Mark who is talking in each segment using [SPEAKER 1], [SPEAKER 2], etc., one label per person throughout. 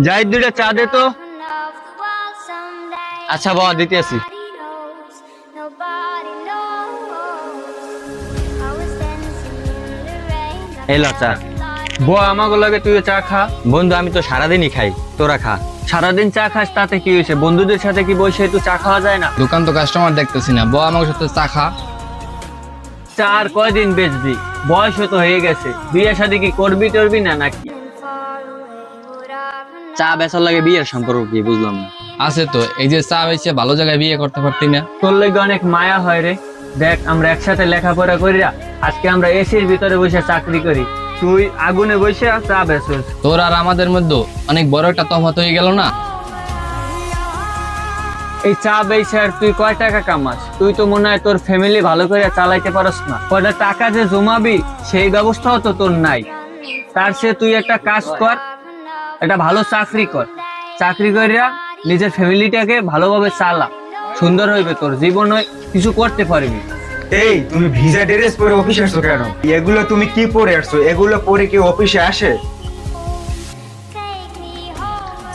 [SPEAKER 1] যাই দুইটা চা দে তো। আচ্ছা বাবা দিতে আসি। এলো চা। বউ আমাকে লাগে তুই চা খা। বন্ধু আমি তো সারাদিনই খাই, তোরা খা। সারাদিন চা খাস তাতে কি হয়েছে? বন্ধুদের সাথে কি বসে একটু চা খাওয়া যায় না?
[SPEAKER 2] দোকান তো কাস্টমার দেখতেছি না, বউ আমার সাথে চা খা।
[SPEAKER 1] চা আর কয়দিন বেচবি? বয়স তো হয়ে গেছে, বিয়ে শাদী কি করবি টরবি না নাকি? চা বেচার লাগে বিয়ের সম্পর্ক কি বুঝলাম না।
[SPEAKER 2] আছে তো, এই যে চা বেচে ভালো জায়গায় বিয়ে করতে পারতি না?
[SPEAKER 1] তোর লাগে অনেক মায়া হয় রে। দেখ আমরা একসাথে লেখাপড়া করিয়া আজকে আমরা এসির ভিতরে বসে চাকরি করি, তুই আগুনে বসে চা বেচস।
[SPEAKER 2] তোর আর আমাদের মধ্যে অনেক বড় একটা তফাৎ হয়ে গেল না?
[SPEAKER 1] এই চা বেচে আর তুই কয় টাকা কামাস? তুই তো মনে হয় তোর ফ্যামিলি ভালো করে চালাইতে পারস না। কয়টা টাকা যে জমাবি সেই ব্যবস্থাও তো তোর নাই। তার চেয়ে তুই একটা কাজ কর, একটা ভালো চাকরি কর। চাকরি করিয়া নিজের ফ্যামিলিটাকে ভালোভাবে চালা, সুন্দর হইবে তোর জীবন, কিছু করতে পারবি।
[SPEAKER 3] এই তুমি ভিজা ড্রেস পরে অফিসে আসছো কেন? এগুলো তুমি কি পরে আসছো? এগুলো পরে কি অফিসে আসে?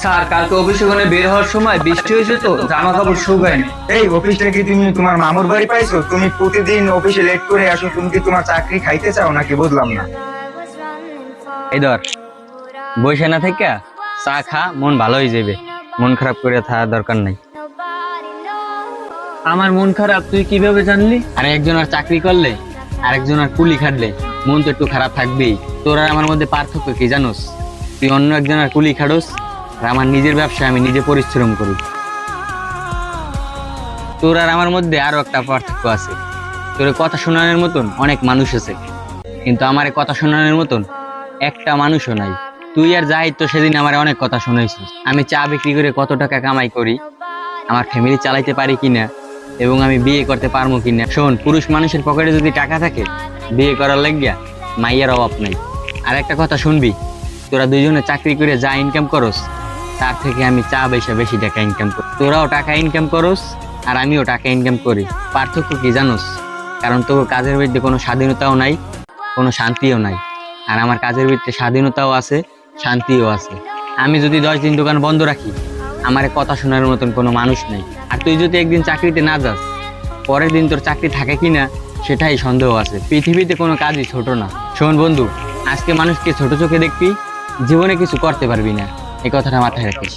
[SPEAKER 1] স্যার কালকে অফিসে ওখানে বের হওয়ার সময় বৃষ্টি হয়েছে তো জামা কাপড় শুকায়নি।
[SPEAKER 3] এই অফিসটা কি তুমি তোমার মামুর বাড়ি পাইছো? তুমি প্রতিদিন অফিসে লেট করে আসো, তুমি কি তোমার চাকরি খাইতে চাও নাকি? বুঝলাম না।
[SPEAKER 1] এই ধর, বসে না থেকে চা খা, মন ভালো হয়ে যাবে। মন খারাপ করে থাকার দরকার নাই। আমার মন খারাপ তুই কিভাবে জানলি? আরে একজন আর চাকরি করলে আর একজন আর কুলি খাটলে মন তো একটু খারাপ থাকবেই। তোর আর আমার মধ্যে পার্থক্য কি জানোস? তুই অন্য একজন আর কুলি খাটোস, আর আমার নিজের ব্যবসায় আমি নিজে পরিশ্রম করি। তোর আর আমার মধ্যে আরো একটা পার্থক্য আছে। তোর কথা শোনানোর মতন অনেক মানুষ আছে, কিন্তু আমার কথা শোনানোর মতন একটা মানুষও নাই। তুই আর জাহিদ তো সেদিন আমার অনেক কথা শুনাইছিস, আমি চা বিক্রি করে কত টাকা কামাই করি, আমার ফ্যামিলি চালাইতে পারি কিনা, এবং আমি বিয়ে করতে পারবো কিনা। শোন, পুরুষ মানুষের পকেটে যদি টাকা থাকে বিয়ে করার লাগিয়া মাইয়ার অভাব নাই। আর একটা কথা শুনবি, তোরা দুইজনে চাকরি করে যা ইনকাম করস তার থেকে আমি চা বেচে বেশি টাকা ইনকাম করি। তোরাও টাকা ইনকাম করস আর আমিও টাকা ইনকাম করি। পার্থক্য কি জানোস? কারণ তোর কাজের ভিত্তিতে কোনো স্বাধীনতাও নাই, কোনো শান্তিও নাই। আর আমার কাজের ভিত্তিতে স্বাধীনতাও আছে, শান্তিও আছে। আমি যদি 10 দিন দোকান বন্ধ রাখি, আমার কথা শোনার মতন কোনো মানুষ নেই। আর তুই যদি একদিন চাকরিতে না যাস, পরের দিন তোর চাকরি থাকে কিনা সেটাই সন্দেহ আছে। পৃথিবীতে কোনো কাজই ছোট না। শোন বন্ধু, আজকে মানুষকে ছোট চোখে দেখবি, জীবনে কিছু করতে পারবি না, এই কথাটা মাথায় রাখিস।